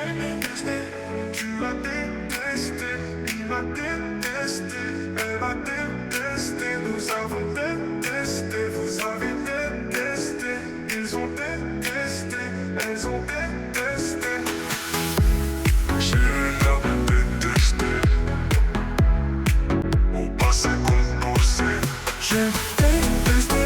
détesté, tu m'as détesté, il m'a détesté, elle m'a détesté, nous avons détesté, vous avez détesté, ils ont détesté, elles ont détesté. J'ai l'air de détester, au passé composé. J'ai détesté,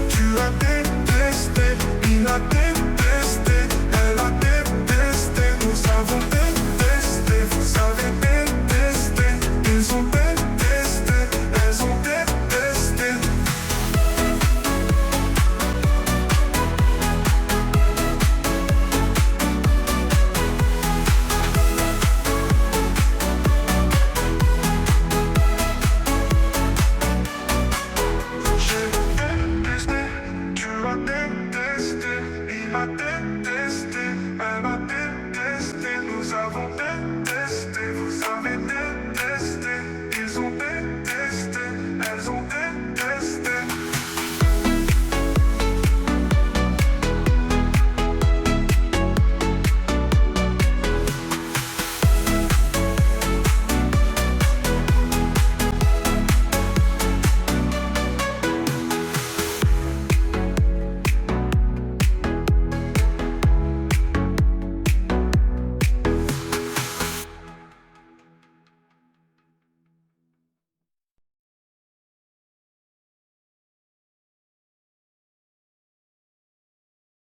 tu as détesté, il a détesté, elle a détesté, nous avons détesté, vous avez détesté, ils ont détesté, elles ont détesté. J'ai détesté, tu as détesté, il a détesté.